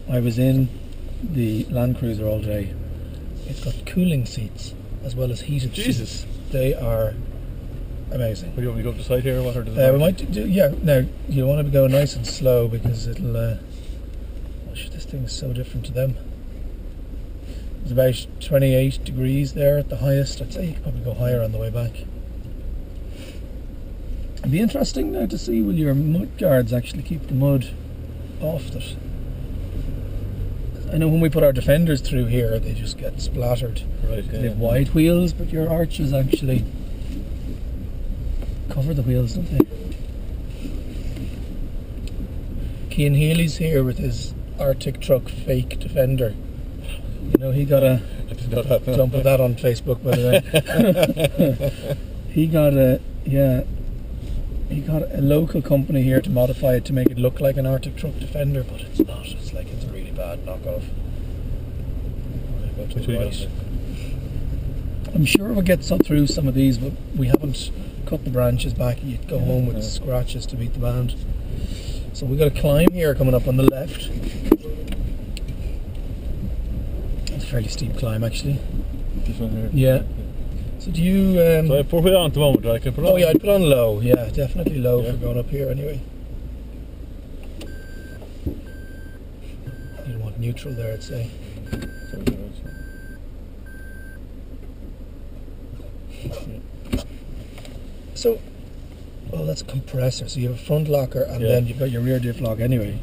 I was in the Land Cruiser all day. It's got cooling seats as well as heated Jesus. seats. They are amazing. What, do you want me to go up the side here or what? Or We might do, yeah. Now you want to go nice and slow because it'll. Gosh, this thing is so different to them. It's about 28 degrees there at the highest. I'd say you could probably go higher on the way back. It'd be interesting now to see will your mud guards actually keep the mud off it. I know when we put our Defenders through here, they just get splattered. Right. They have wide wheels, but your arches actually cover the wheels, don't they? Cian Healy's here with his Arctic truck fake Defender. You know, he got a don't put that on Facebook, by the way. He got a local company here to modify it to make it look like an Arctic truck Defender, but it's not. It's like it's a really bad knockoff. Right. I'm sure we'll get through some of these, but we haven't cut the branches back. You'd go home with scratches to beat the band. So we've got a climb here coming up on the left. It's a fairly steep climb, actually. This one here? Yeah. So do you... so I put it on at the moment, right? Can I put it on? Oh yeah, I'd put on low. Yeah, definitely low for going up here anyway. You don't want neutral there, I'd say. So, well, that's a compressor. So you have a front locker and then you've got your rear diff lock anyway.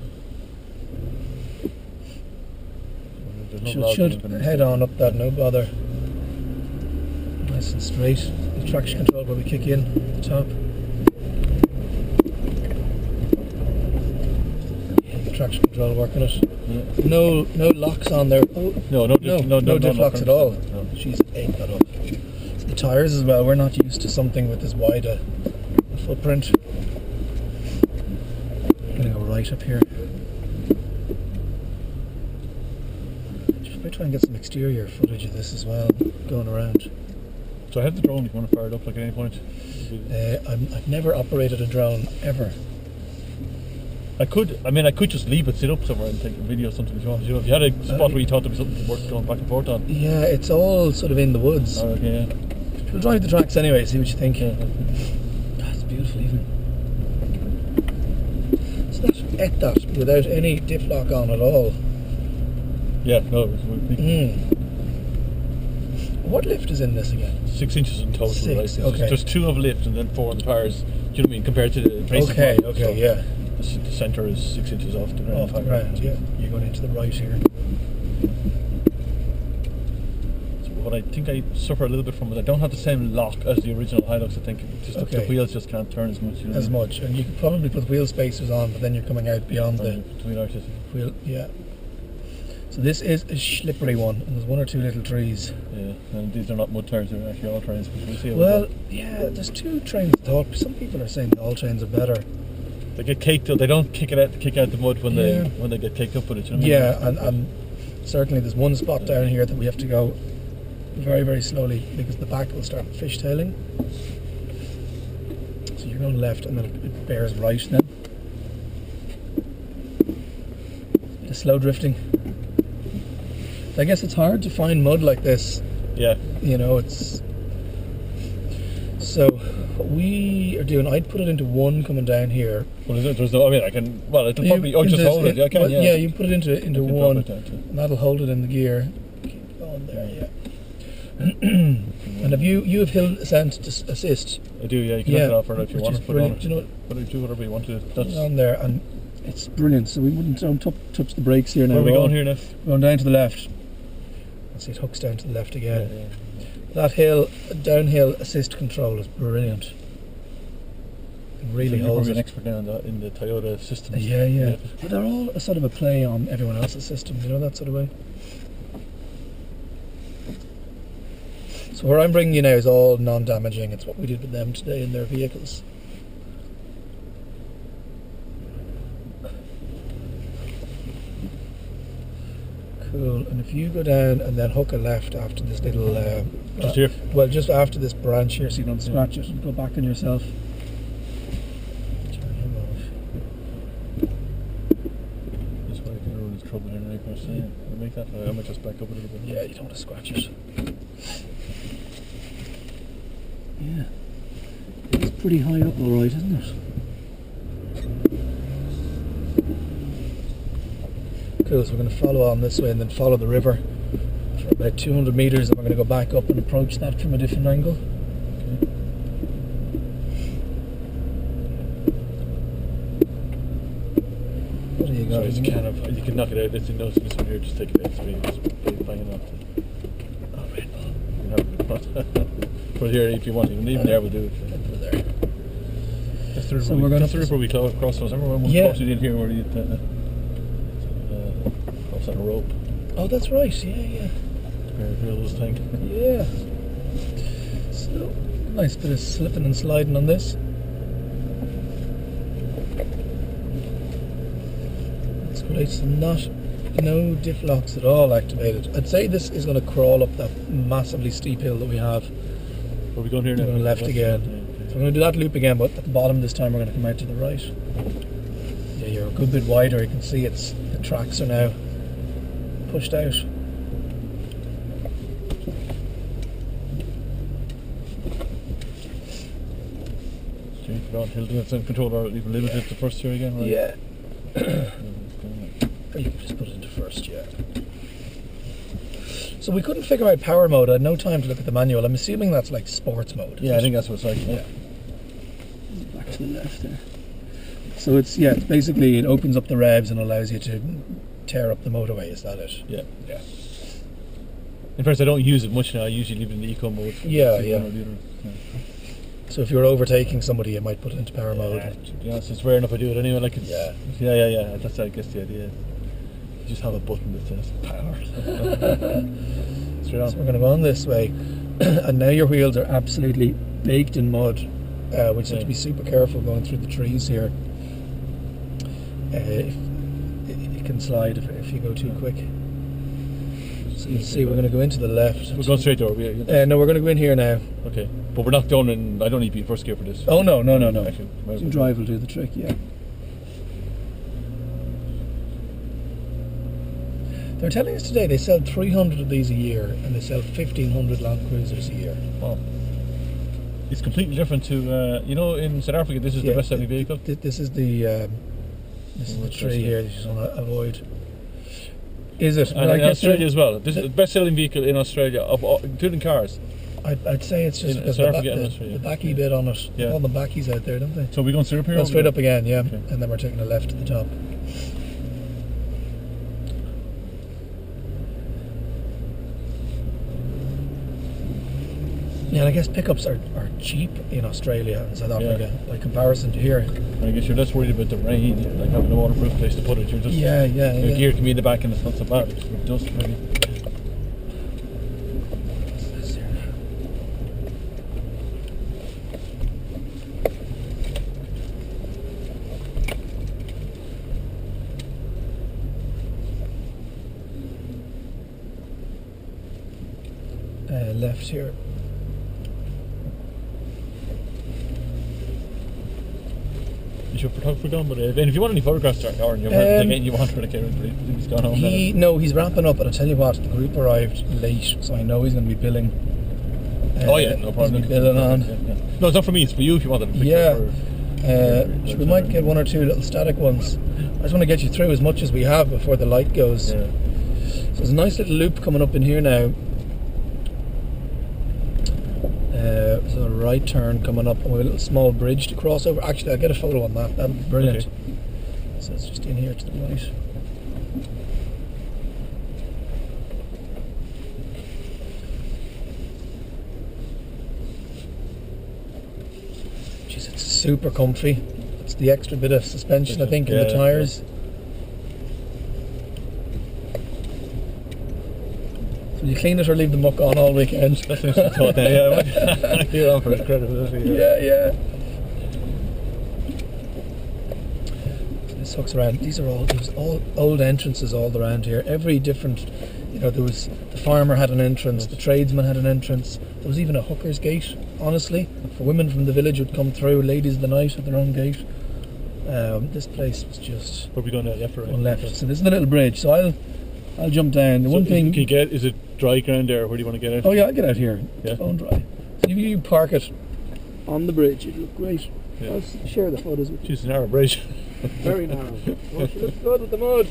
Should head on up that, no bother. Nice and straight. The traction control will kick in at the top. Yeah, the traction control working it. Yeah. No locks on there. Oh, no diff locks at all. No. She's ate that up. So the tyres as well. We're not used to something with this wide a footprint. I'm gonna go right up here. Try and get some exterior footage of this as well, going around. So I have the drone if you want to fire it up like at any point. I've never operated a drone ever. I could just leave it sit up somewhere and take a video or something if you want. You know, if you had a spot where you thought there was something worth going back and forth on. Yeah, it's all sort of in the woods. Oh, okay, yeah. We'll drive the tracks anyway, see what you think. Yeah. That's beautiful even. So that ate that without any diff lock on at all. Yeah, no, it was What lift is in this again? 6 inches in total. 6, right? okay. There's 2 of lift and then 4 on the tires. Do you know what I mean? Compared to the basic model. Okay, yeah. The centre is 6 inches off the ground. Off the ground, yeah. You're going into the right here. So what I think I suffer a little bit from is I don't have the same lock as the original Hilux. I think just the wheels just can't turn as much. You know as much, and you could probably put wheel spacers on, but then you're coming out beyond the wheel. Yeah. So this is a slippery one, and there's 1 or 2 little trees. Yeah, and these are not mud tires; they're actually all trains. But we'll see. Well, yeah, there's 2 trains of thought. Some people are saying the all trains are better. They get caked up. They don't kick out the mud when they get caked up with it. You know what I mean? And certainly there's one spot down here that we have to go very, very slowly because the back will start fishtailing. So you're going left, and then it bears right then. Bit of slow drifting. I guess it's hard to find mud like this. Yeah. You know, it's... So, what we are doing, I'd put it into 1 coming down here. Well, there's no... I mean, I can... Well, it'll probably... just hold it. I can, well, yeah, you put it into 1, and that'll hold it in the gear. Keep going there, yeah. And have you have hill ascent assist? I do, yeah. You can have it off for it if you want to put it on it. You know what? Do whatever you want to. That's on there, and it's brilliant. So we wouldn't touch the brakes here now. Where are we going here now? We're going down to the left. See, it hooks down to the left again. Yeah. That downhill assist control is brilliant. It really holds it. You're probably an expert now in the Toyota systems. Yeah. But they're all a sort of a play on everyone else's systems, you know, that sort of way. So where I'm bringing you now is all non-damaging. It's what we did with them today in their vehicles. Cool, and if you go down and then hook a left after this little... just here? Well, just after this branch here, so you don't scratch it and go back on yourself. Turn him off. This way, trouble here now, of course. Yeah. We'll make that. I might just back up a little bit. Yeah, you don't want to scratch it. Yeah. It's pretty high up, all right, isn't it? Cool, so we're going to follow on this way and then follow the river for about 200 metres, and we're going to go back up and approach that from a different angle. What do you got? So you can knock it out. It's a nose this one here. Just take it out. Just bang it off. Oh, Red Bull. You have put it here if you want. Even there will do it. Put it there. That's the river. So we're going that's the river we crossed. Remember when we crossed it in here where you crossed on a rope? Oh, that's right. Yeah. This thing. Yeah. So nice bit of slipping and sliding on this. That's great. So no diff locks at all activated. I'd say this is going to crawl up that massively steep hill that we have. Where are we going here now? We're going left again. So we're going to do that loop again, but at the bottom this time we're going to come out to the right. Yeah, you're a good bit wider. You can see the tracks are now pushed out. He'll do it in control or even limit it to first here again, right? Yeah. You can just put it into first, yeah. So we couldn't figure out power mode. I had no time to look at the manual. I'm assuming that's like sports mode. Yeah, I think that's what it's like. Yeah. Back to the left there. So it's basically it opens up the revs and allows you to tear up the motorway. Is that it? Yeah. In fact, I don't use it much now. I usually leave it in the eco mode. Yeah. So if you're overtaking somebody, you might put it into power mode. To be honest, it's rare enough I do it anyway. Like it's, yeah. That's I guess the idea. You just have a button that says power. So we're going to go on this way, and now your wheels are absolutely baked in mud, which you have to be super careful going through the trees here. It can slide if you go too quick. So you see, we're going to go into the left. We're going straight door. No, we're going to go in here now. Okay, but we're not going in. I don't need to be first gear for this. Oh no. Actually, drive will do the trick. Yeah. They're telling us today they sell 300 of these a year, and they sell 1,500 Land Cruisers a year. Wow. It's completely different to in South Africa. This is the best-selling vehicle. This is the tree here that you want to avoid. Is it? And in Australia as well. This is the best-selling vehicle in Australia, including cars. I'd say it's just because the backy bit on it. Yeah. All the backies out there, don't they? So we're going straight up here? Going straight up again, yeah. Okay. And then we're taking a left to the top. Yeah, and I guess pickups are cheap in Australia and South Africa by comparison to here. I guess you're less worried about the rain, like having a waterproof place to put it. You're just your gear can be in the back and it's not so bad. It's dust maybe. Left here. Is your photographer gone? But and if you want any photographs, or you want for the camera, he's gone home. He's wrapping up. But I tell you what, the group arrived late, so I know he's going to be billing. No problem. Billing on. Yeah. No, it's not for me. It's for you if you want them. We might get one or two little static ones. I just want to get you through as much as we have before the light goes. Yeah. So there's a nice little loop coming up in here now. So a right turn coming up, and we have a little small bridge to cross over. Actually, I'll get a photo on that. That'd be brilliant. Okay. So it's just in here to the right. Jeez, it's super comfy. It's the extra bit of suspension, I think, in the tyres. So you clean it or leave the muck on all weekend? That's what I thought. You're on for his credibility. Yeah. So this hooks around. There's all old entrances all around here. Every different, there was the farmer had an entrance, the tradesman had an entrance. There was even a hooker's gate. Honestly, for women from the village would come through. Ladies of the night had their own gate. This place was just Probably going left or right. on left. So this is the little bridge. So I'll jump down. The So one thing. Can you get? Is it dry ground there? Or where do you want to get out? Oh yeah, I'll get out here. Yeah. Bone dry. So if you park it on the bridge, it'll look great. Yeah. I'll share the photos with you. It's a narrow bridge. Very narrow. Oh, she looks good with the mud.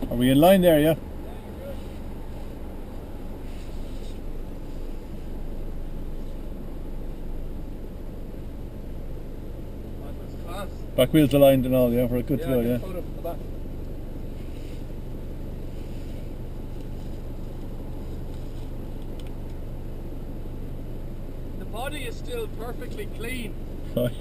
Are we in line there? Yeah. Back wheels aligned and all. Yeah, we're good to go. Yeah. The body is still perfectly clean. Right.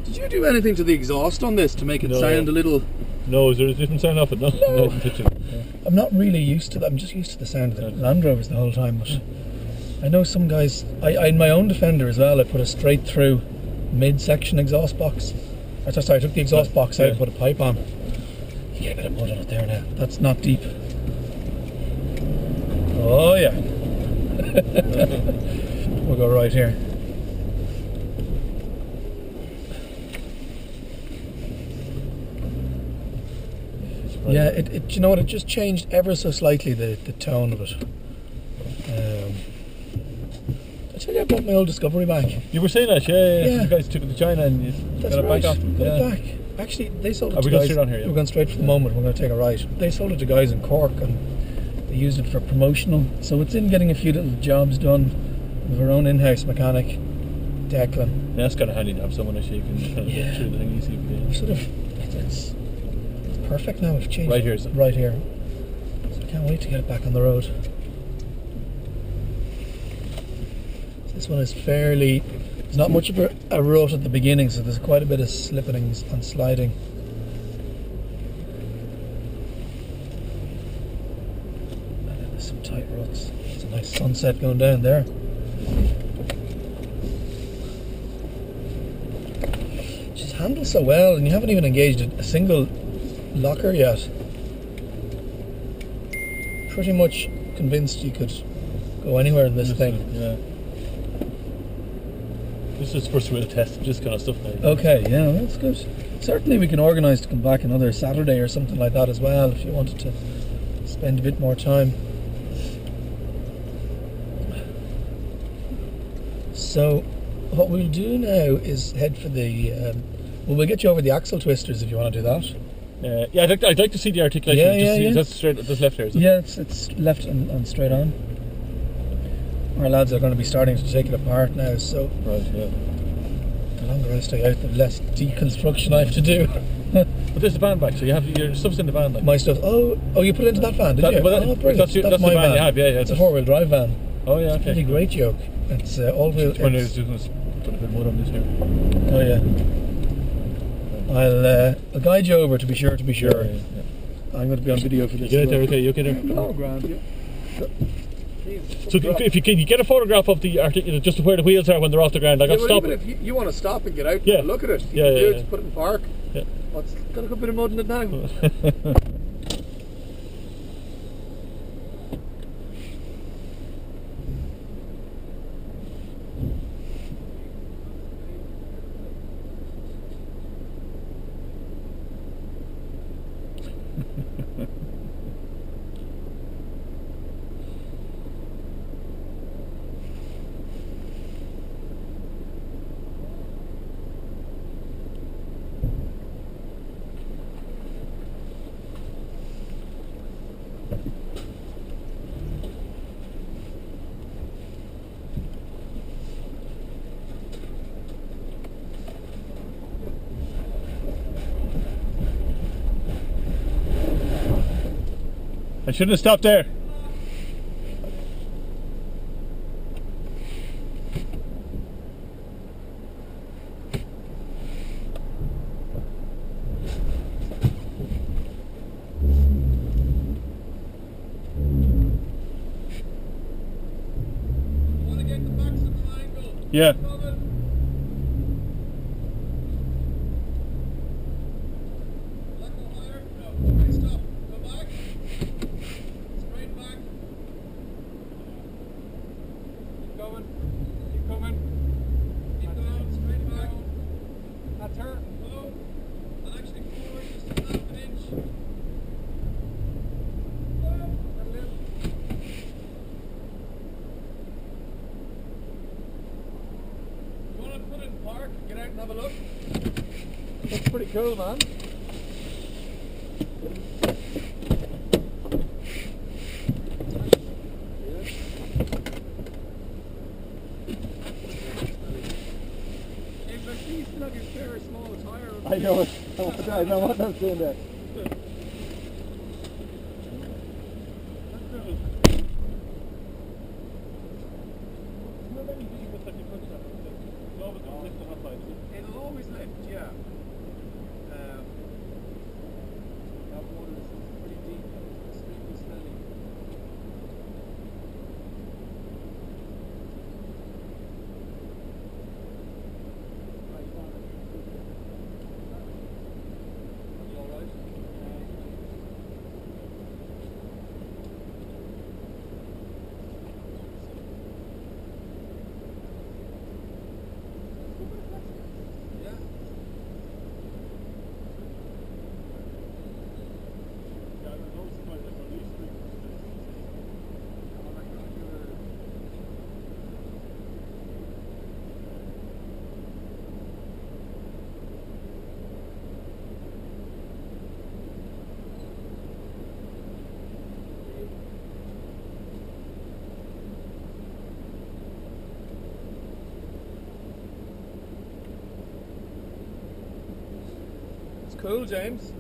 Did you do anything to the exhaust on this to make it No. sound a little... No, is there a different sound off it? No. No. Yeah. I'm not really used to that. I'm just used to the sound of the Land Rovers the whole time, but I know some guys... I in my own Defender as well, I put a straight through mid-section exhaust box. Sorry, I took the exhaust box out and put a pipe on. You get a bit of mud on it there now. That's not deep. Oh yeah. We'll go right here. Yeah, it you know what, it just changed ever so slightly the tone of it. I tell you, I brought my old Discovery back. You were saying that, yeah. Yeah. You guys took it to China and you That's got it right. back off. Got it back. Actually, they sold it Are to we going guys. straight on here, yeah? We're going straight for the moment. We're going to take a right. They sold it to guys in Cork and they used it for promotional. So it's in getting a few little jobs done with our own in-house mechanic, Declan. Yeah, that's kind of handy to have someone that you can kind of get through the thing easy. We're sort of, it's perfect now. We've changed Right it. here, is it? Right here. So I can't wait to get it back on the road. This one is fairly, there's not much of a rut at the beginning, so there's quite a bit of slipping and sliding. And then there's some tight ruts. There's a nice sunset going down there. Just handles so well, and you haven't even engaged a single locker yet. Pretty much convinced you could go anywhere in this thing. Yeah. This is the first real test of this kind of stuff now. Okay, yeah, that's good. Certainly we can organise to come back another Saturday or something like that as well if you wanted to spend a bit more time. So what we'll do now is head for the well, we'll get you over the axle twisters if you want to do that. Yeah, I'd like to see the articulation. Yeah. That's straight. That's left here. Is it? Yeah, it's left and straight on. Our lads are going to be starting to take it apart now, so Right. Yeah. the longer I stay out, the less deconstruction I have to do. But there's the van back, so you have your stuff's in the van. Like. My stuff. Oh, you put it into that van, did you? Well, Oh, brilliant. that's That's my the van van. you have. Yeah. It's a four-wheel drive van. Oh yeah. It's a really Okay. great joke. It's all-wheel. When I was just going to put a bit of mud on this here. Oh yeah. I'll guide you over to be sure. Yeah. I'm going to be on video for this. You get it as there, well. okay? You okay there? Oh, grand, yeah. So if you get a photograph of the just where the wheels are when they're off the ground, like Yeah, I'll well, stop. even if you want to stop and get out Yeah. and look at it, you Yeah, can do yeah, it, yeah. just put it in park. Yeah. What's got a good bit of mud in it now? shouldn't have stopped there. Yeah. Have a look. Looks pretty cool, man. I know it. I know what I'm doing there. It'll always lift, yeah. That water is pretty deep, extremely smelly. You alright? Cool, James.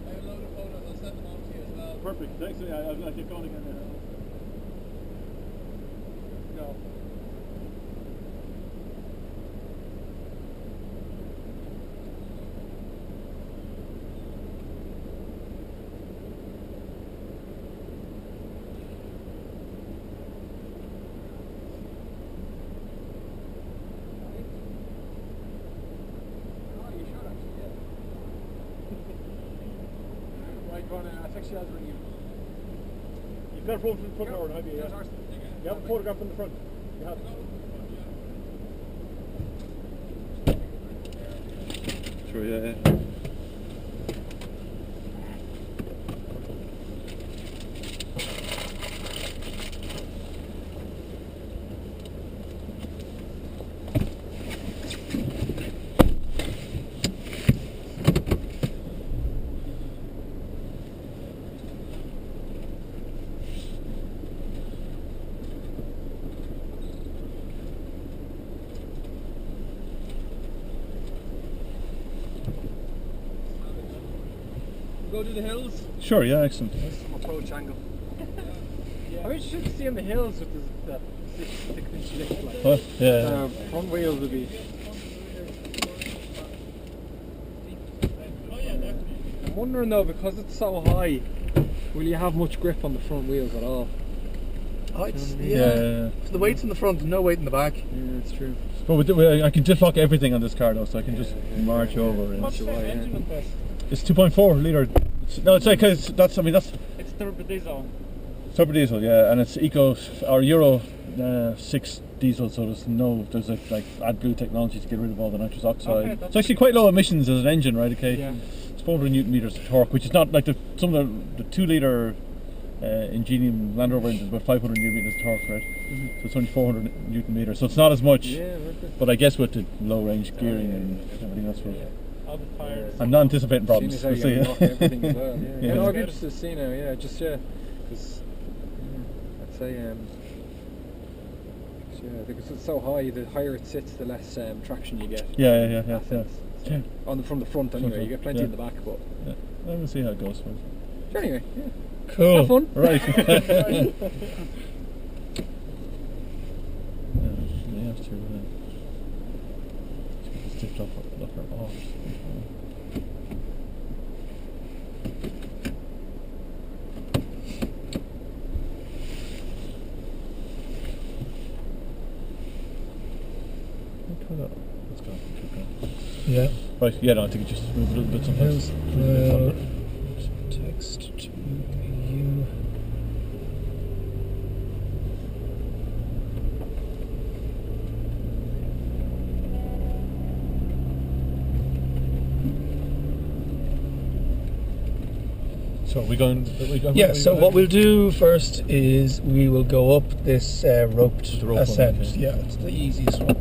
I have a load of photos, I'll send them on to you as well. Perfect, thanks. I'll get going again now. Go. I think she has ring you. You've got a phone from the front door, have you? Yeah. You have a photograph from the front. You have. Sure, yeah. Go to the hills. Sure, yeah, excellent. This is some approach angle. I mean, you should see in the hills with the 6-inch lift. Like. Huh? Yeah. Front wheels would be. I'm wondering though, because it's so high, will you have much grip on the front wheels at all? Oh, it's, yeah. So the weight's in the front and no weight in the back. Yeah, that's true. But I can just lock everything on this car though, so I can just march over. And What's the engine in this? It's 2.4 litre. No, it's like that's. I mean that's. It's turbo diesel. Turbo diesel, yeah, and it's Eco or Euro 6 diesel, so there's like AdBlue technology to get rid of all the nitrous oxide. Okay, it's actually quite low emissions as an engine, right? Okay, yeah. It's 400 newton meters of torque, which is not like some of the 2 litre Ingenium Land Rover engines, about 500 newton meters of torque, right? So it's only 400 newton meters, so it's not as much. Yeah, right. But I guess with the low range gearing and everything else, All the tires. I'm not anticipating problems. Seeing as how We'll you see. unlock everything as well. Yeah, Yeah. no, I'd be interested to see now. Yeah, just because I'd say because it's so high, the higher it sits, the less traction you get. Yeah. That sense. Yeah. From the front anyway, you get plenty Yeah. in the back, but Yeah. We'll see how it goes. anyway, yeah. Cool. Have fun. Right. Yeah, have to stiff off. Let's go. Yeah. Right, yeah, no, I think it just move a little bit sometimes. Text to you. So are we going? Yeah, so what we'll do first is we will go up this roped The rope one, ascent. okay. Yeah, it's the easiest one.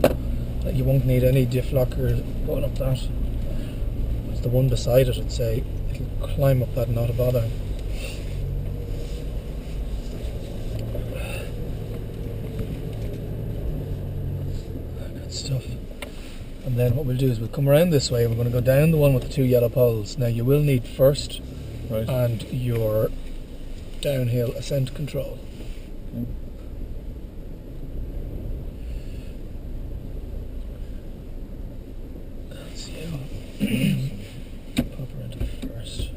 You won't need any diff locker going up that. It's the one beside it, I'd say. It'll climb up that, not a bother. Good stuff. And then what we'll do is we'll come around this way and we're going to go down the one with the two yellow poles. Now you will need first Right. and your downhill ascent control. That's you. Pop around to the first.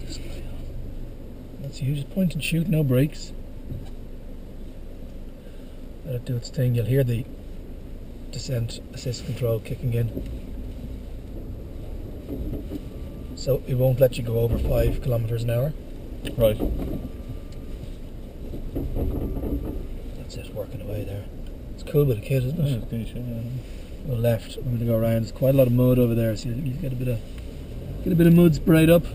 This guy on. That's you. Just point and shoot, no brakes. Let it do its thing. You'll hear the descent assist control kicking in. So it won't let you go over 5 kilometers an hour. Right. That's it, working away there. It's a cool bit of kit, isn't Yeah, it? it's finished, yeah. To the left, we're going to go around. There's quite a lot of mud over there, so you get a bit of mud sprayed up.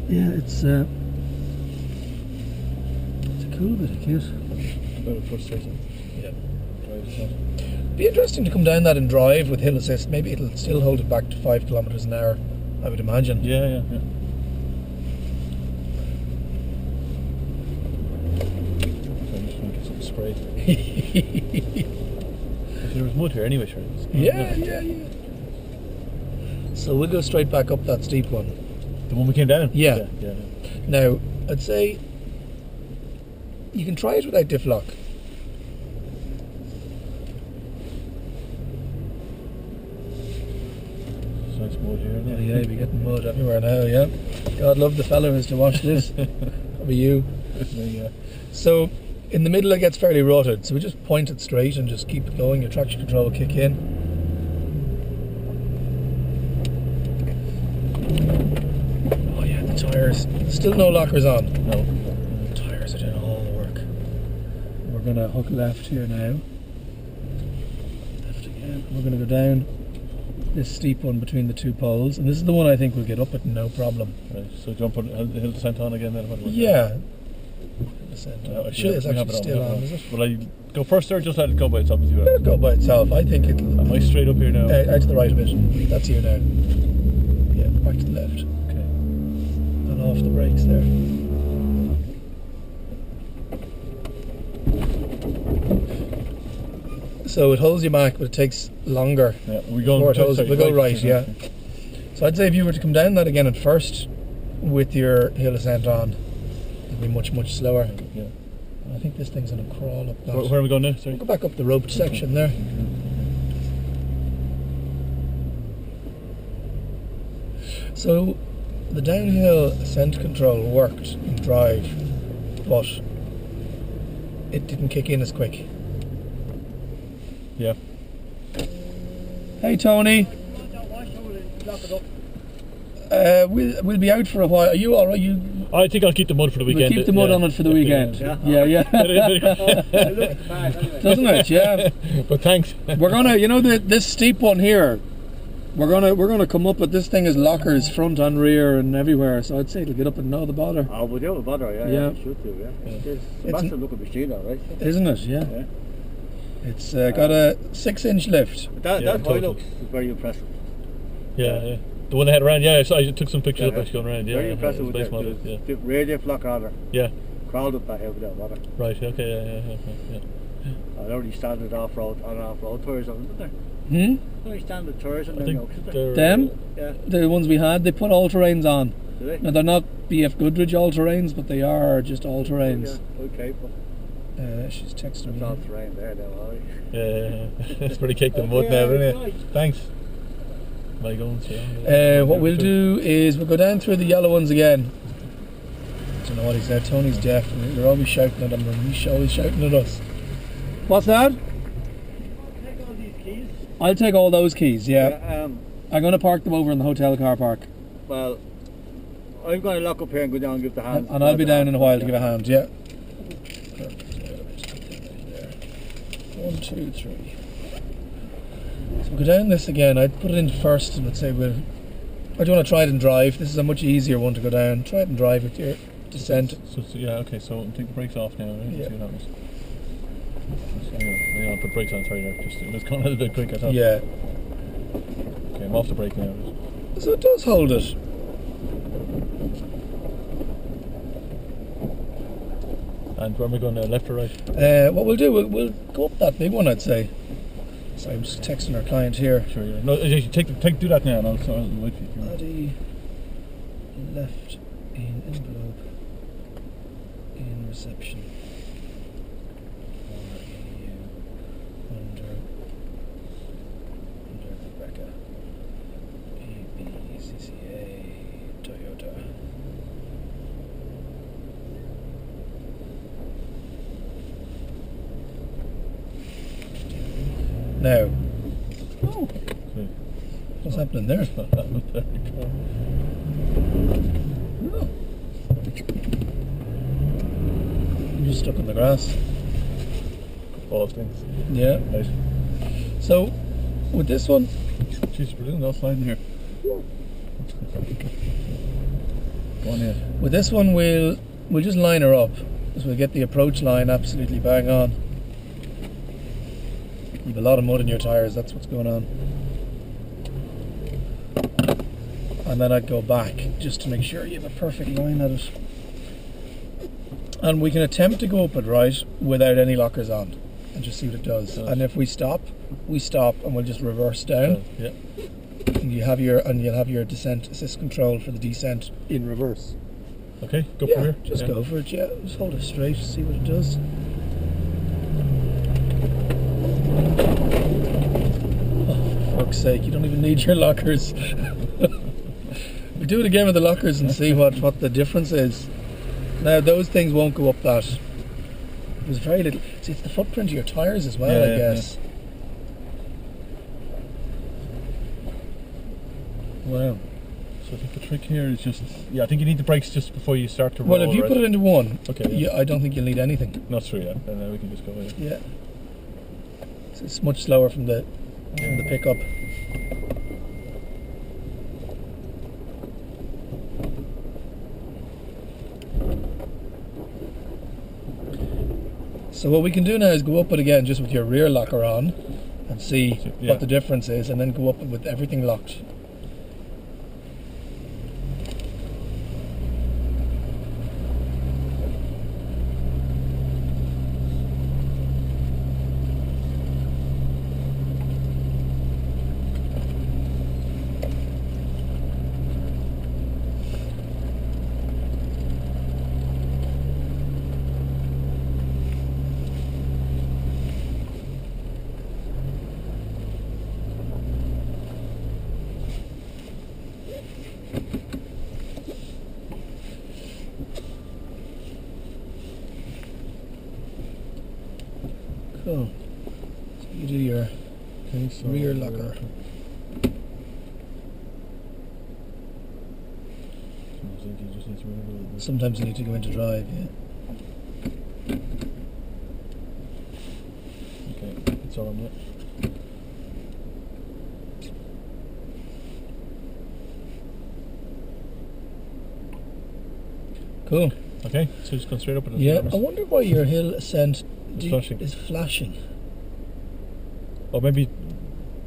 Yeah, it's a cool bit of kit. Very frustrating. Yeah. Drive itself. Be interesting to come down that and drive with hill assist. Maybe it'll still hold it back to 5 kilometers an hour, I would imagine. Yeah. So I'm just going to get something sprayed. There was mud here anyway, sure. Yeah. So we'll go straight back up that steep one. The one we came down? Yeah. Yeah. Now, I'd say you can try it without diff lock. It's nice mud here. Yeah, you're getting mud everywhere now, yeah. God love the fellow who's to watch this. Probably you. Yeah. So, in the middle it gets fairly rutted, so we just point it straight and just keep it going. Your traction control will kick in. Oh yeah, the tyres. Still no lockers on. No. The tyres are doing all the work. We're going to hook left here now. Left again. We're going to go down this steep one between the two poles, and this is the one I think we'll get up at no problem. Right. So jump on the hill descent on again then? Yeah. Descent. Yeah, It's actually still on, is it? Will I go first or just let it go by itself? Let it go by itself. I think it'll... Am I straight up here now? Out to the right a bit. That's you now. Yeah, back to the left. Okay. And off the brakes there. So it holds you back, but it takes longer. Yeah. Are we going Before it holds, sorry, we'll go right, Okay. yeah. So I'd say if you were to come down that again at first with your hill ascent on, it'd be much, much slower. Yeah. I think this thing's going to crawl up that. Where are we going now? Sorry. Go back up the roped section there. So the downhill ascent control worked in drive, but it didn't kick in as quick. Yeah. Hey Tony. We'll be out for a while. Are you all right? I think I'll keep the mud for the weekend. We'll keep the mud on it for the weekend. Yeah. Doesn't it? Yeah. But thanks. We're gonna, this steep one here. We're gonna come up, but this thing is lockers front and rear and everywhere. So I'd say it'll get up and no the bother. Oh, we do have a bother, yeah. Yeah. It should do, yeah. It's a It's massive looking machine, all right. Isn't it? Yeah. It's got a 6-inch lift. That total. Hilux is very impressive. Yeah. The one they had around, so I took some pictures of it going around. Very impressive with base the model. rear diff locker on her. Yeah. Crawled up that hill without water. Right. Okay. Yeah. I already standard off-road tours on, isn't there? Only standard tours on I them think yokes, isn't there? Them? Yeah. The ones we had, they put all-terrains on. Do they? Now they're not BF Goodrich all-terrains, but they are just all-terrains. Yeah, okay, but She's texting it's me. all terrain there now, alright. Yeah. It's pretty caked in mud now, isn't it? Right. Thanks. My guns. What we'll do is we'll go down through the yellow ones again. I don't know what he said. Tony's deaf, and they're always shouting at him, and he's always shouting at us. What's that? Take all these keys. I'll take all those keys. Yeah. Yeah, I'm going to park them over in the hotel car park, well, I'm going to lock up here and go down and give the hand. and I'll be down in a while to give a hand. Yeah. 1, 2, 3. So we'll go down this again. I'd put it in first and let's say I do want to try it and drive. This is a much easier one to go down. Try it and drive with your descent. So okay. So I'll take the brakes off now. Right? Yeah. See what happens. So, I'll put brakes on. Sorry, there. Just it was going a little bit quick. I thought. Yeah. Okay, I'm off the brake now. So it does hold it. And where am I going now? Left or right? What we'll do, we'll go up that big one, I'd say. So I'm just texting our client here. Sure. Yeah. No, you do that now, and I'll wait for you. Body left in envelope in reception. Under Rebecca. EBCCA Toyota. Now. Oh. What's happening there? Oh. You're just stuck in the grass. All things. Yeah. Nice. So, with this one, Jeez, we're doing all sliding here. Go on in. with this one we'll just line her up. So we'll get the approach line absolutely bang on. You've a lot of mud in your tyres, that's what's going on. And then I'd go back just to make sure you have a perfect line at it. And we can attempt to go up it right without any lockers on and just see what it does. And if we stop, and we'll just reverse down. Yeah. And you'll have your descent assist control for the descent in reverse. Okay, go Yeah, for here. just go for it, yeah. Just hold it straight, see what it does. Oh, for fuck's sake, you don't even need your lockers. We do it again with the lockers and see what the difference is. Now, those things won't go up that. There's very little. See, it's the footprint of your tyres as well, I guess. Wow. So I think the trick here is just, I think you need the brakes just before you start to roll. Well, if you put it into one, okay, I don't think you'll need anything. No, it's true, yeah. Then we can just go in. Yeah. So it's much slower from the pickup. So what we can do now is go up it again just with your rear locker on and see what the difference is, and then go up it with everything locked. Cool. So you do your rear locker. Sometimes you need to go into drive, yeah. Okay, it's on it. Cool. Okay, so just go straight up. Yeah, I wonder why your hill ascent It's flashing. is flashing. Or maybe,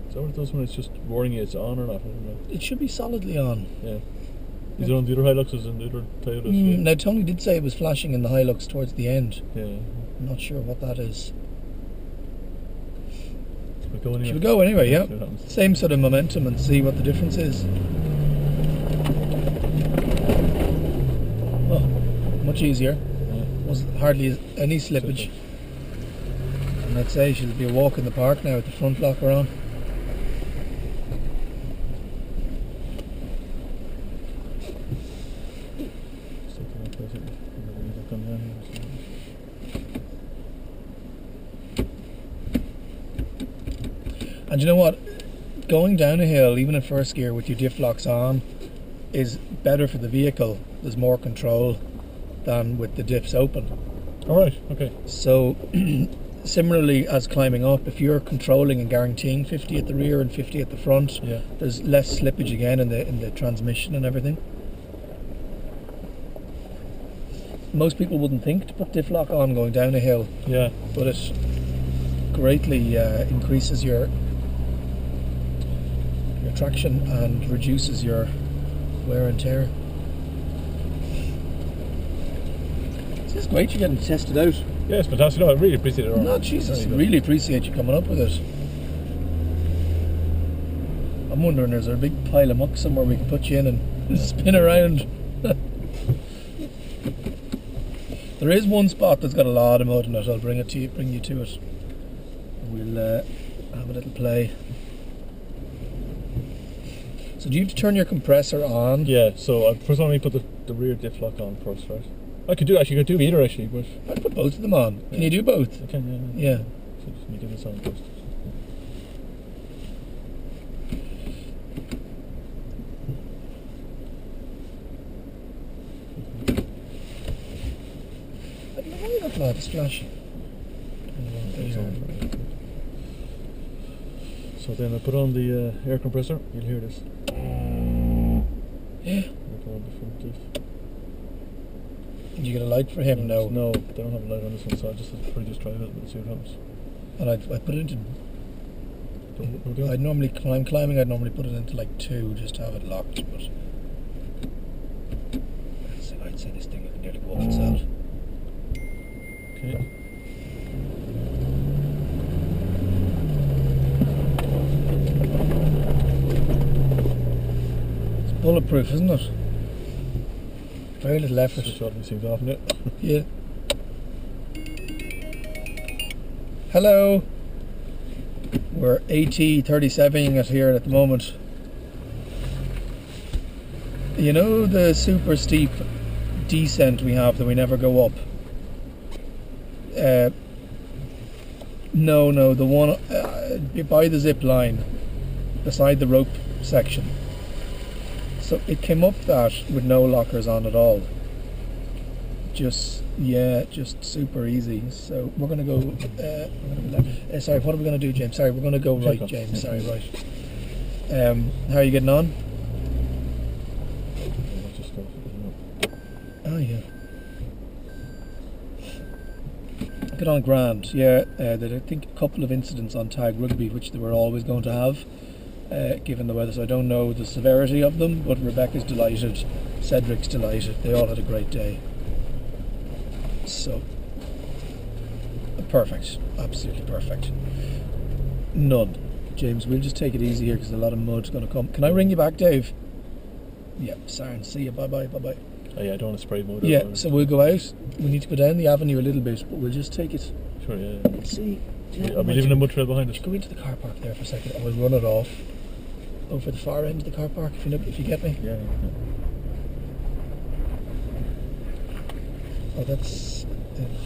is that what it does when it's just warning you it's on or not? I don't know. It should be solidly on. Yeah. Is it on the other Hiluxes and the other Toyotas? Now Tony did say it was flashing in the Hilux towards the end. Yeah. I'm not sure what that is. Should we go anyway? Should we go anyway? Yeah. See what happens. Same sort of momentum and see what the difference is. Oh, much easier. Yeah. Was hardly any slippage. And I'd say she'll be a walk in the park now with the front blocker on. And you know what? Going down a hill, even in first gear with your diff locks on, is better for the vehicle. There's more control than with the diffs open. Alright, okay. So, similarly as climbing up, if you're controlling and guaranteeing 50 at the rear and 50 at the front, Yeah. there's less slippage again in the transmission and everything. Most people wouldn't think to put diff lock on going down a hill, Yeah. but it greatly increases your traction and reduces your wear and tear. This is great you're getting tested out. Yeah, it's fantastic. No, I really appreciate it. No, Jesus, Very good. really appreciate you coming up with it. I'm wondering, is there a big pile of muck somewhere we can put you in and spin around? There is one spot that's got a lot of mud in it. I'll bring you to it. We'll have a little play. So do you have to turn your compressor on? Yeah, so first let me put the rear diff lock on first, right? I could do either actually, but I'd put both of them on. Can you do both? I can, Yeah. So just let me get this on first. I don't know why that light is flashing. That's on. So then I put on the air compressor. You'll hear this. Yeah. I put on the front diff. Did you get a light for him? No. No, they don't have a light on this one, so I'll just probably just try it and see what happens. And I put it into. Okay. I'd normally climbing. I'd normally put it into like 2 just to have it locked. But I'd say this thing would nearly go off itself. Okay. It's bulletproof, isn't it? Very little effort. Just shut these things off now. Yeah. Hello. We're AT37ing it here at the moment. You know the super steep descent we have that we never go up? No, the one by the zip line, beside the rope section. So it came up that with no lockers on at all. Just super easy. So we're gonna go. Sorry, what are we gonna do, James? Sorry, we're gonna go right, James. Sorry, right. How are you getting on? Oh yeah. Get on grand. Yeah, there I think a couple of incidents on tag rugby, which they were always going to have, given the weather. So I don't know the severity of them, but Rebecca's delighted, Cedric's delighted. They all had a great day. So perfect, absolutely perfect. None. James, we'll just take it easy here because a lot of mud's going to come. Can I ring you back, Dave? Yeah, sorry. See you. Bye bye. Oh yeah, I don't want to spray mud. Yeah, so we'll go out. We need to go down the avenue a little bit, but we'll just take it. Sure, yeah. Let's see. I'll be leaving a mud trail behind us. Go into the car park there for a second and we'll run it off. Over the far end of the car park, if you get me. Yeah. Oh, that's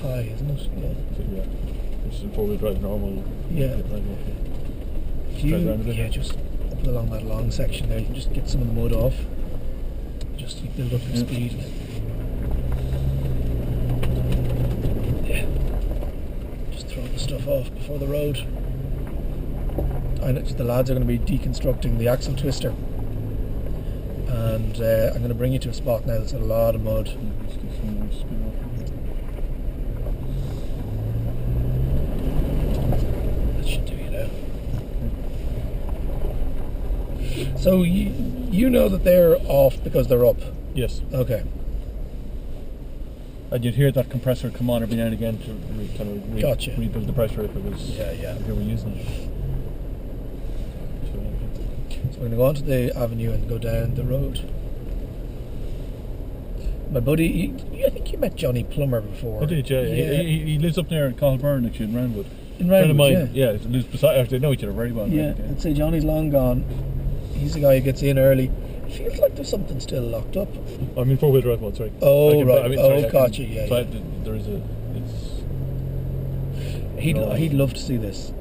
high, isn't it? Yeah. Yeah. This is a 4-wheel drive normal. Yeah. If you, Drive around a bit. yeah, just up along that long section there, you can just get some of the mud off. Just to build up your speed. Yeah. Just throw the stuff off before the road. I know the lads are going to be deconstructing the axle twister. And I'm going to bring you to a spot now that's got a lot of mud. That should do you now. So you know that they're off because they're up. Yes. Okay. And you'd hear that compressor come on every now and again to Gotcha. rebuild the pressure if it was if you were using it. So we're going to go onto the avenue and go down the road. My buddy, I think you met Johnny Plummer before. I did, yeah. He lives up near Callburn, actually, in Roundwood. In Friend of Roundwood, mine, yeah. He lives beside. They know each other very well. Yeah, right? I'd say Johnny's long gone. He's the guy who gets in early. It feels like there's something still locked up. I mean, four-wheel drive one, sorry. Oh, right. Gotcha, yeah. There is a... He'd love to see this.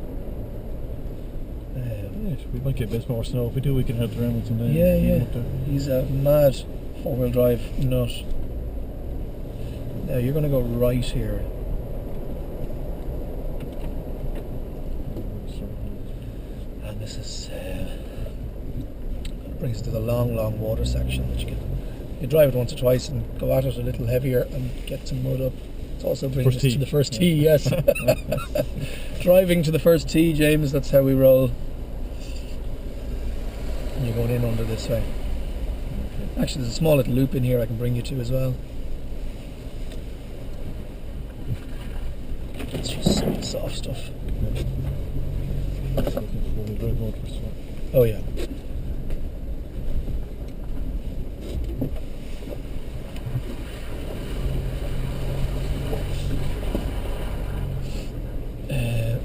We might get a bit more snow. If we do, we can help around with some days. Yeah. He's a mad four-wheel drive nut. Now you're going to go right here. And this is brings us to the long water section that you can drive it once or twice and go at it a little heavier and get some mud up. It also brings us to the first tee, yes. Driving to the first tee, James, that's how we roll. And you're going in under this way. Okay. Actually, there's a small little loop in here I can bring you to as well. It's just some soft stuff. Oh yeah.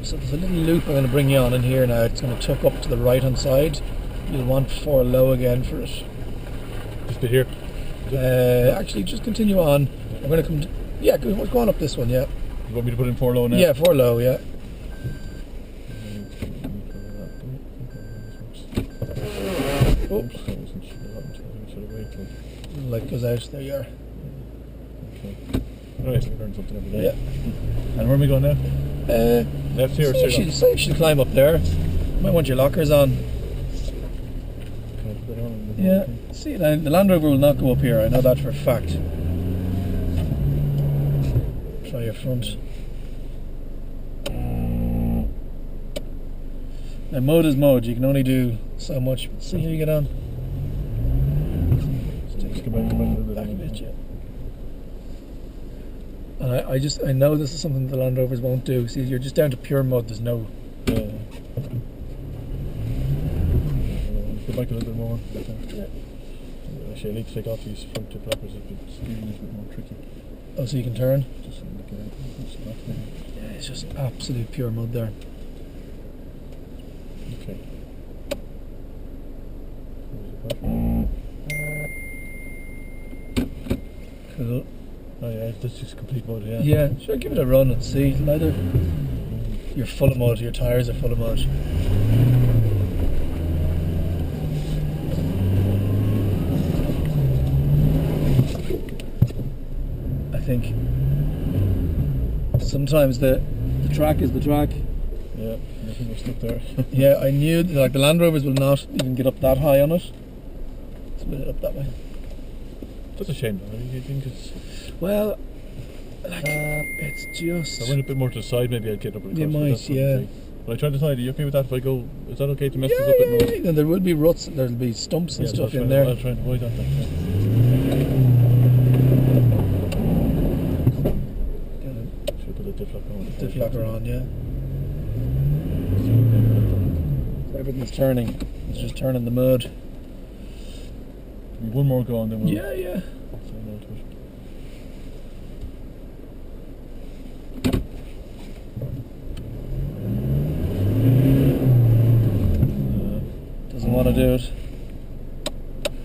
So there's a little loop I'm going to bring you on in here now. It's going to tuck up to the right hand side. You'll want 4 low again for it. Just be here. Actually, just continue on. I'm going to come. Yeah, go on up this one. Yeah. You want me to put in 4 low now? Yeah, 4 low. Yeah. Oh. Light goes out. There you are. Okay. Alright, so we learn something every day. Yeah. And where are we going now? Left here or straight on? You should climb up there. Might want your lockers on. Can I put that on? Yeah. See, the Land Rover will not go up here. I know that for a fact. Try your front. Now, mode is mode. You can only do so much. See how you get on. Just go back a little bit. Back a bit, yeah. And I know this is something the Land Rovers won't do. See, you're just down to pure mud. There's no. Go back a little bit more. Yeah. Actually, I need to take off these front two flappers. It's a bit more tricky. Oh, so you can turn? Just Yeah, it's just absolute pure mud there. Okay. Cool. Oh yeah, that's just complete mud, yeah. Yeah, sure, give it a run and see. Either you're full of mud, your tyres are full of mud. I think sometimes the track is the track. Yeah, I think we're stuck there. Yeah, I knew like the Land Rovers will not even get up that high on it. Split it up that way. That's a shame though. I think it's... Well, like, it's just... I went a bit more to the side, maybe I'd get up with the You might, yeah. But I tried to decide, are you okay with that if I go... Is that okay to mess this up a bit more? Yeah, there will be ruts, there'll be stumps and stuff in there. I'll try and avoid that then. Should put the diff locker on. Diff locker on, yeah. Everything's turning. It's just turning the mud. One more go on, then we'll... Yeah. say no to it. Doesn't want to do it.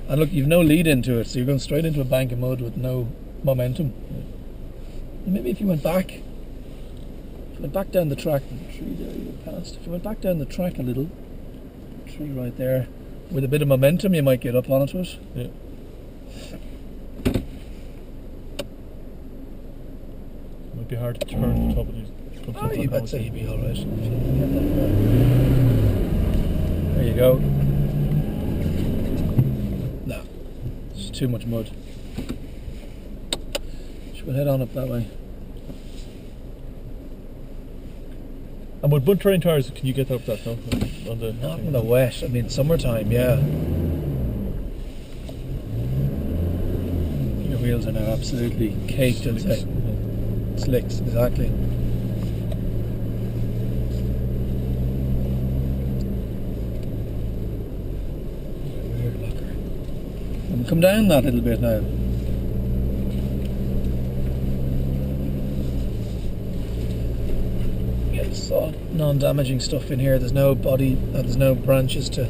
And look, you've no lead into it, so you're going straight into a bank of mud with no momentum. And maybe if you went back, down the track, the tree there you passed. If you went back down the track a little, tree right there, with a bit of momentum, you might get up onto it. Yeah. Might be hard to turn the top of these. Oh, I'd say you'd be alright. There you go. No, it's too much mud. Should we head on up that way? And with mud terrain tyres, can you get up that? No? On the Not in the wet. I mean, summertime, yeah. wheels are now absolutely caked, I'd say. Slicks, exactly. Weird locker. And come down that little bit now. Yeah, it's all non-damaging stuff in here. There's no body, there's no branches to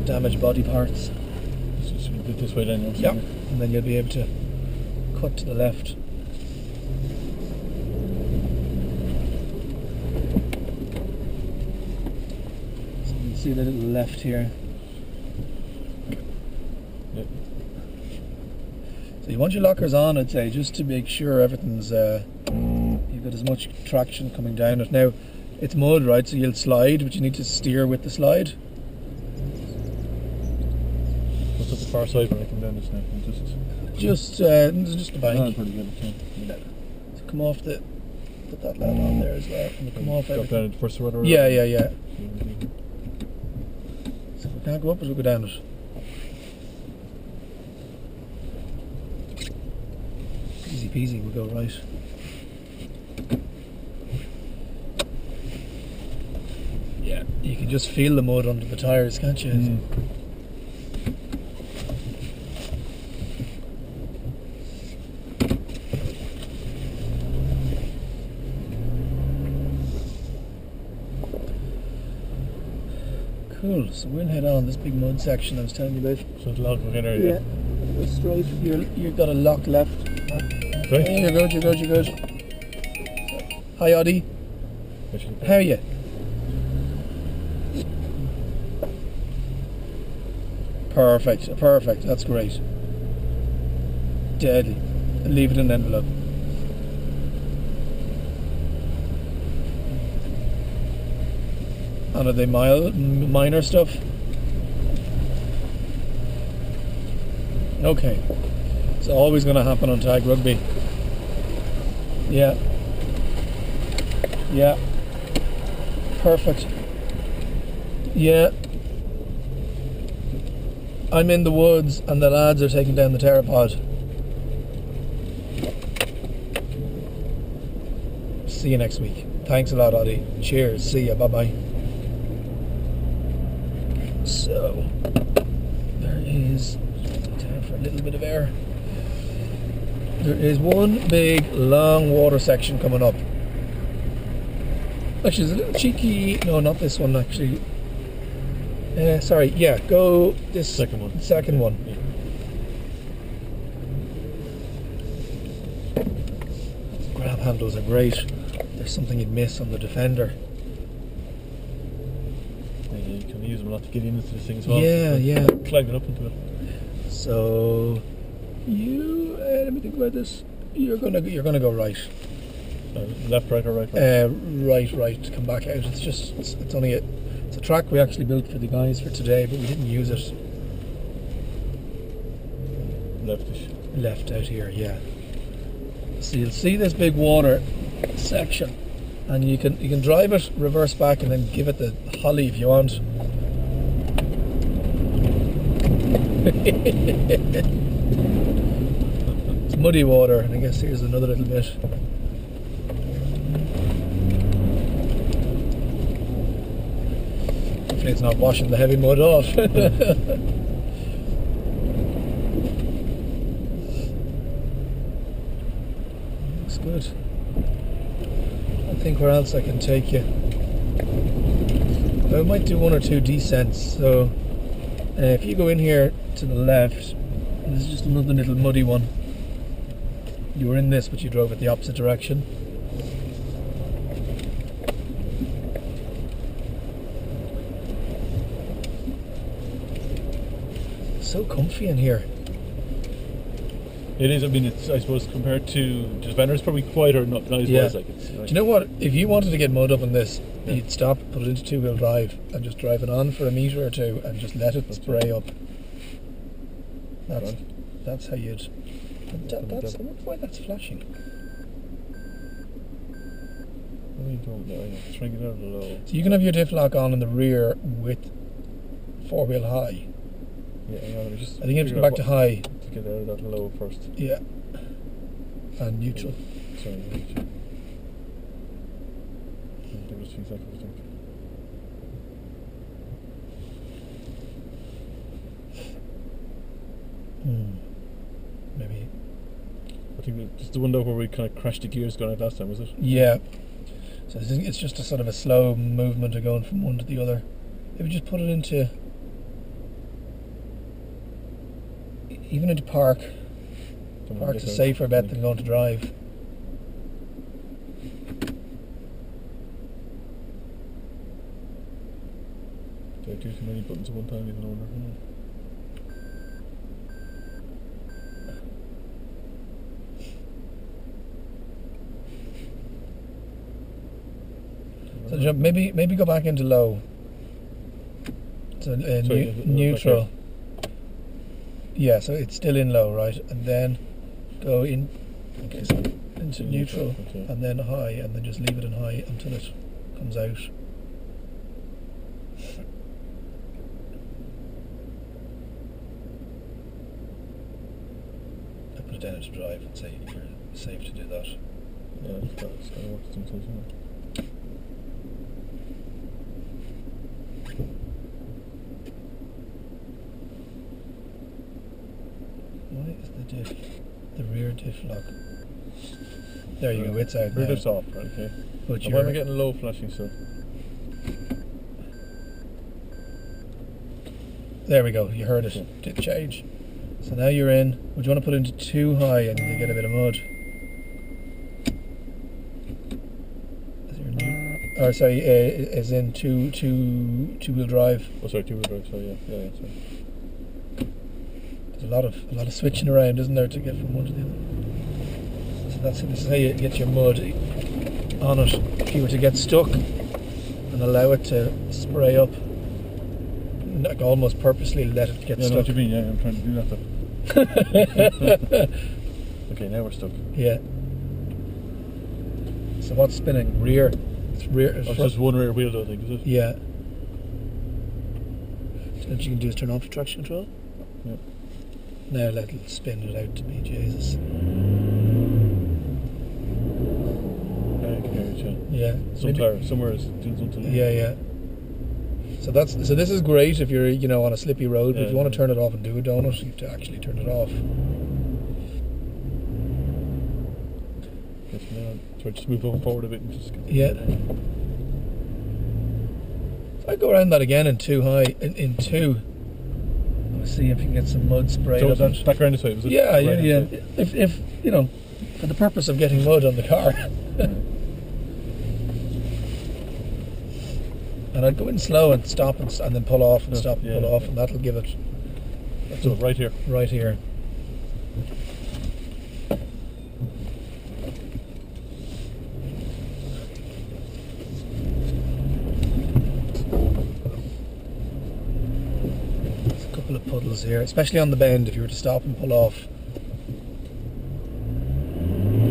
damage body parts. Just a bit this way then. Yep, and then you'll be able to cut to the left. So you can see the little left here. Yep. So you want your lockers on, I'd say, just to make sure everything's you've got as much traction coming down it. Now it's mud, right, so you'll slide, but you need to steer with the slide. What's up the far side when I come down this now? Just the Oh, bank. pretty good. Okay. So come off the, put that lad on there as well, and come off Drop everything. down at the first rudder. Yeah. So we can't go up, but we'll go down it. Easy peasy, we'll go right. Yeah, you can just feel the mud under the tyres, can't you? Mm. Cool, so we'll head on this big mud section I was telling you about. So it's loud in there, Go straight. You've got a lock left. Right. You're good. Hi, Audie. How are you? Perfect. That's great. Deadly. Leave it in an envelope. And are they minor stuff? Okay. It's always going to happen on tag rugby. Yeah. Perfect. Yeah. I'm in the woods and the lads are taking down the pteropod. See you next week. Thanks a lot, Audie. Cheers. See ya. Bye-bye. So, there is time for a little bit of air. There is one big, long water section coming up. Actually, it's a little cheeky. No, not this one, actually. Sorry, yeah, go this Second one. Second one. Yeah. Grab handles are great. There's something you'd miss on the Defender. Yeah, you can use them a lot to get into this thing as well. Yeah. Climbing up into it. So, let me think about this. You're gonna go right. Left, right, or right? Right. Come back out. It's only it's a track we actually built for the guys for today, but we didn't use it. Leftish. Left out here, yeah. So you'll see this big water section, and you can drive it, reverse back, and then give it the holly if you want. It's muddy water, and I guess here's another little bit. Hopefully it's not washing the heavy mud off. Looks good. I think where else I can take you. I might do one or two descents. So if you go in here to the left, this is just another little muddy one. You were in this, but you drove it the opposite direction. So comfy in here. It is. I mean, it's. I suppose compared to Defender, it's probably quieter, not as Yeah. like it's. Do you know what? If you wanted to get mud up in this, you'd stop, put it into two-wheel drive, and just drive it on for a metre or two, and just let it spray up. That's how you'd. That's. I wonder why that's flashing. Try and get out of the low. So you can have your diff lock on in the rear with four-wheel high. Yeah, hang on, let me just. I think you have to go back to high. get out of that low first. Yeah. And neutral. Sorry, give us 2 seconds, I think. Maybe. I think it's the window where we kind of crashed the gears going out last time, was it? Yeah. So I think it's just a sort of a slow movement of going from one to the other. Maybe just put it into, even into park. Park's a safer bet than going to drive. There are too many buttons at one time, even older. So maybe go back into low. So neutral. Okay. Yeah, so it's still in low, right? And then go in. Okay, so into neutral, okay. and then high, and then just leave it in high until it comes out. I put it down into drive and say you're safe to do that. Yeah, it's got to work sometimes, isn't it? Why is the diff, the rear diff lock? There you go, it's out Rear now. diff's off, right, okay. But Why am I getting low flashing still? There we go, you heard it. Did change. So now you're in. Would you want to put it into too high and you get a bit of mud? Or sorry, is in two-wheel drive. Oh, sorry, two-wheel drive. Sorry, yeah, sorry. There's a lot of switching around, isn't there, to get from one to the other. So this is how you get your mud on it. If you were to get stuck and allow it to spray up, like almost purposely let it get stuck. I know what you mean. Yeah, I'm trying to do that though. Okay, now we're stuck. Yeah. So what's spinning? Rear. It's rear. It's just one rear wheel, though, I think, is it? Yeah. So what you can do is turn off the traction control. Yep. Now let it spin it out to me, Jesus. Yeah. Somewhere is doing something. Yeah. So this is great if you're on a slippy road, but if you want to turn it off and do a donut, you have to actually turn it off. Yes, so just move forward a bit and just get I'd go around that again in two high, in two. Let's see if you can get some mud sprayed up. So back around this way, was it? Yeah. If for the purpose of getting mud on the car. And I'd go in slow and stop and then pull off and stop and pull off, and that'll give it. So right here. Right here. There's a couple of puddles here, especially on the bend. If you were to stop and pull off,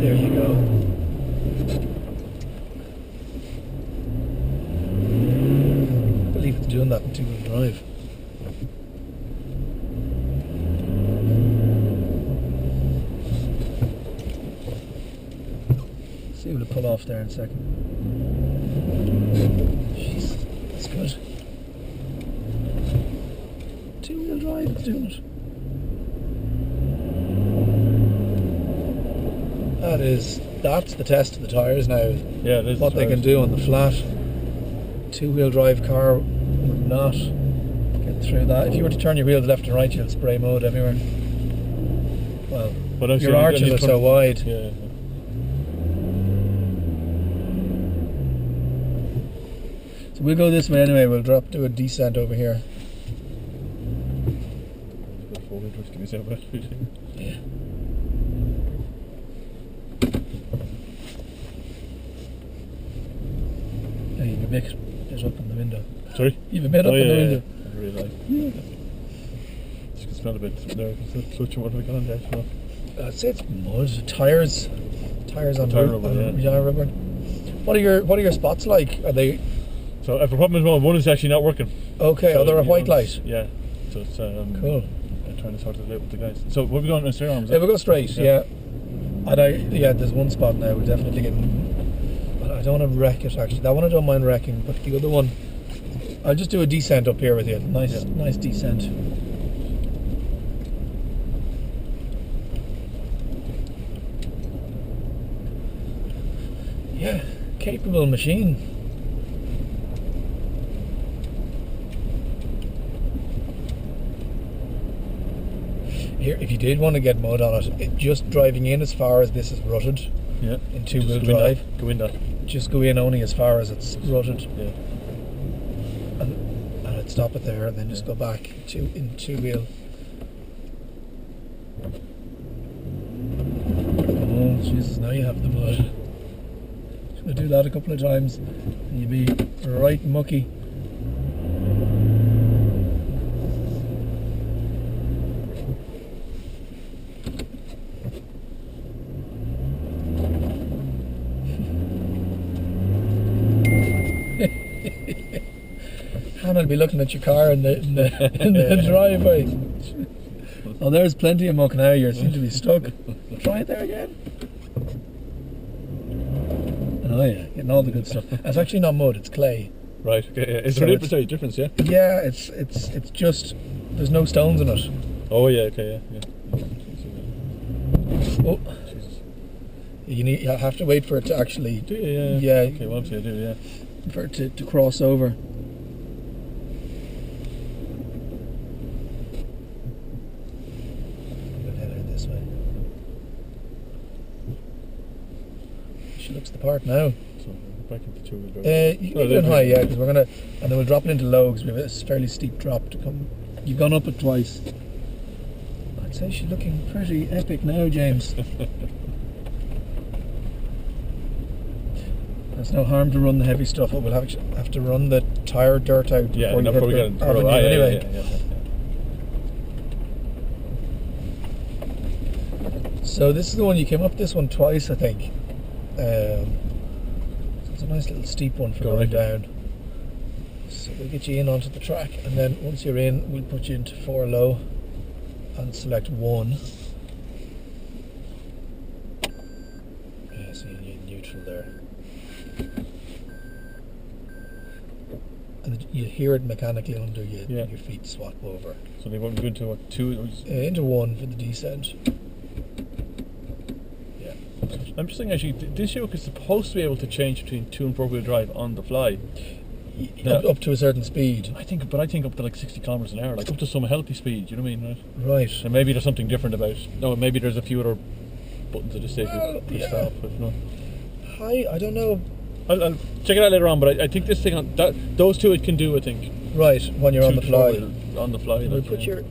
there you go. Doing that in two-wheel drive. See what it pull off there in a second. Jeez, that's good. Two-wheel drive, it's doing it. That's the test of the tyres now. Yeah, it is. What they can do on the flat. Two-wheel drive car would not get through that. If you were to turn your wheels left and right, you'll spray mud everywhere. Well, your arches are so wide. Yeah. So we'll go this way anyway. We'll do a descent over here. Yeah. Yeah, you can make it up in the window. Sorry? You have a bit up in the window. I really like. Yeah. Just can smell a bit there. Such what have we got on there? I'd say it's mud. Tires on tire rubber. Yeah, rubber. What are your spots like? Are they? So I have a problem as well. One is actually not working. Okay. So they're a white light. Yeah. So it's cool. I trying to sort it out with the guys. So we're going to straight on. Yeah, we'll go straight. Yeah. And there's one spot now. We're definitely getting. But I don't want to wreck it actually. That one I don't mind wrecking, but the other one, I'll just do a descent up here with you. Nice descent. Yeah, capable machine. Here, if you did want to get mud on it, just driving in as far as this is rutted, in two-wheel drive. Go in that. Just go in only as far as it's rutted. Yeah. And I'd stop it there and then just go back in two-wheel. Oh, Jesus, now you have the mud. Should I do that a couple of times and you'd be right mucky. Hannah'll be looking at your car in the driveway. Oh, there's plenty of muck now. You seem to be stuck. Try it there again. Oh yeah, getting all the good stuff. It's actually not mud; it's clay. Right. Okay. Yeah. Is So there it's- a difference? Yeah. Yeah, it's just there's no stones in it. Oh yeah. Okay. Yeah. Oh, Jesus. you have to wait for it to actually. Do you? Yeah. Yeah. Okay. Well, obviously I do. Yeah. For it to cross over. We'll head out this way. She looks the part now. So back into two-wheel drive. You can do it high, yeah, because we're gonna, and then we'll drop it into low because we have a fairly steep drop to come. You've gone up it twice. I'd say she's looking pretty epic now, James. There's no harm to run the heavy stuff, but we'll have to run the tire dirt out Yeah. before you Before we hit get the into avenue anyway. Yeah. So this is the one you came up this one twice, I think. So it's a nice little steep one for Go going right down. So we'll get you in onto the track, and then once you're in, we'll put you into 4 low and select 1. Yeah, so you need neutral there. And you hear it mechanically under you, Yeah. your feet swap over. So they won't go into what, 2? Or just, Into 1 for the descent. I'm just thinking actually, this yoke is supposed to be able to change between 2 and 4-wheel drive on the fly. Yeah. Up to a certain speed. I think up to like 60 kilometers an hour, like up to some healthy speed. You know what I mean, right? Right. And maybe there's something different about. No, maybe there's a few other buttons that just say Well, to yeah. stop. If not, I don't know. I'll check it out later on. But I think this thing on those two it can do. I think. Right, when you're on the fly. On the fly. We'll like, put yeah. your.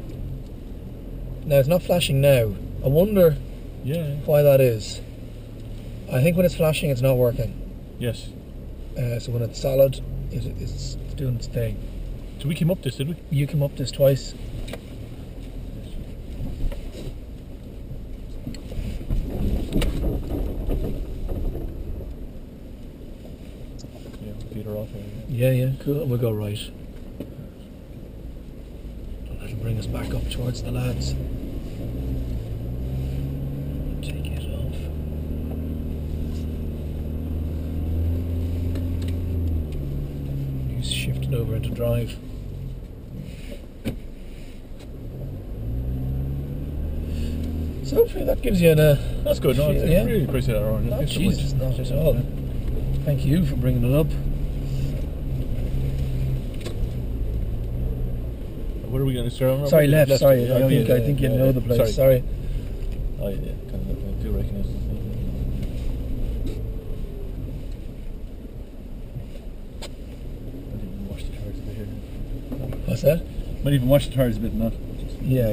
Now it's not flashing now. I wonder Yeah. why that is. I think when it's flashing, it's not working. Yes. So when it's solid, it's doing its thing. So we came up this, did we? You came up this twice. Yeah. Beat her off. Yeah, cool. We'll go right. That'll bring us back up towards the lads. Take it off. He's shifted over into drive. So hopefully that gives you That's good. No, I Yeah. really appreciate that, Aaron. Oh, Jesus, not at all. Thank you for bringing it up. Where are we going to start? Sorry, left. Sorry, Yeah, I think you know the place. Sorry. Oh yeah, kind of. I do recognise it. Might even wash the tires a bit here. What's that? Might even wash the tires a bit, not. Yeah.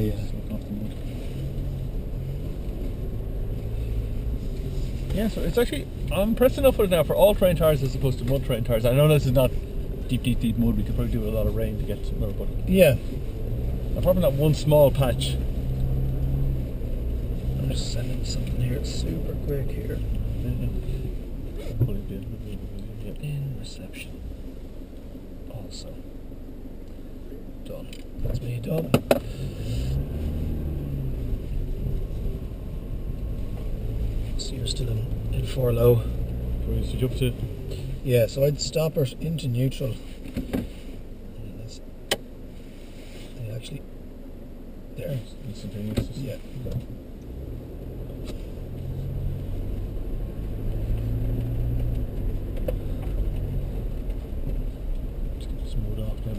Yeah, so it's actually, I'm impressed enough with it now for all-terrain tires as opposed to mud-terrain tires. I know this is not deep mud, we could probably do with a lot of rain to get somewhere, but Yeah. apart from that one small patch. I'm just sending something here super quick here. In reception. Awesome. Done. That's me done. we're still in 4 low. So we switch up to. Yeah, so I'd stop it into neutral. And actually, there. Instantaneous. Yeah. Smooth off now.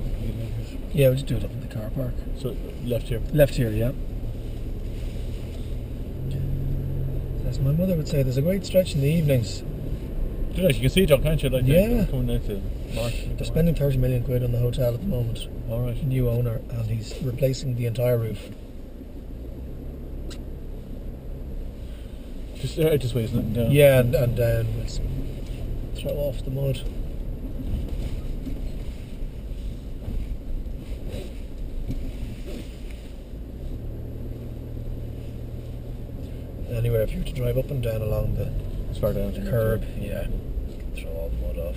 Yeah, we'll just do it up in the car park. So left here. Left here, yeah. As my mother would say, there's a great stretch in the evenings. You can see it, John, can't you? Like Yeah. coming down to Mark. They're spending 30 million quid on the hotel at the moment. All right. New owner, and he's replacing the entire roof. Just out this way, isn't it? Down. Yeah, and down. Let's throw off the mud. Anyway, if you were to drive up and down along the As far down as you can. curb, yeah, throw all the mud off.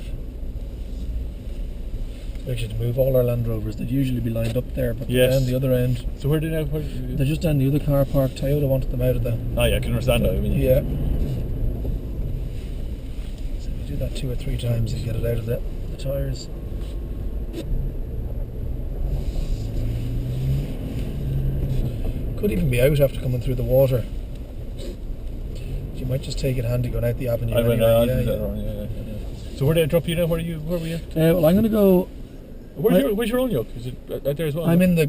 So actually, to move all our Land Rovers, they'd usually be lined up there, but they're Yes. down the other end. So where do you now? They're just down the other car park. Toyota wanted them out of the. Oh yeah, I can understand that. I mean, Yeah. So if you do that 2 or 3 times, you get it out of the tyres. Could even be out after coming through the water. You might just take it handy going out the avenue. I went anyway. yeah. So where did I drop you now? Where were you? Well, I'm going to go. Where's your own yoke? Is it out there as well? I'm in the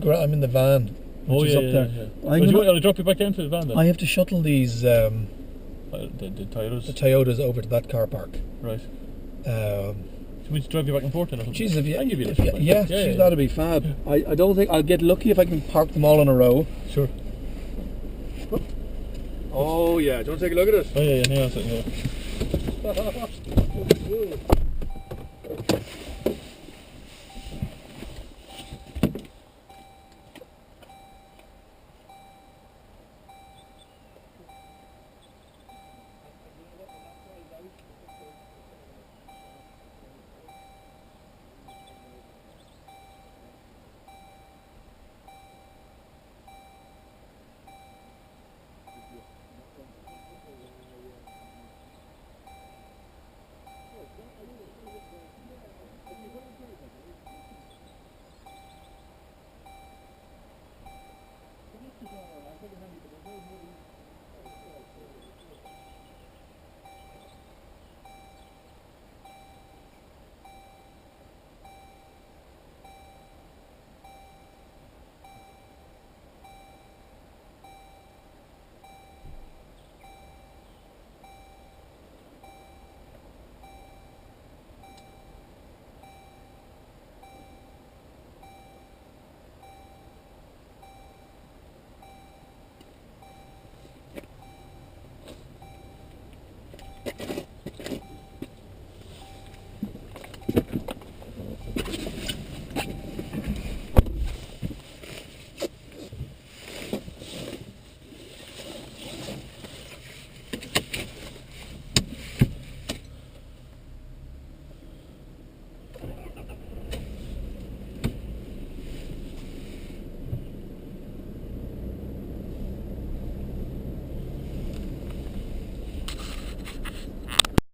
van, which is up there. I'll drop you back down to the van then. I have to shuttle these the Toyotas. the Toyotas over to that car park. Right. Should we drive you back and forth then? Or something? Jeez, if you, I can give you if this. you, yeah, geez, that'd be fab. I don't think I'll get lucky if I can park them all in a row. Sure. Oh yeah, do you want to take a look at it? Oh yeah.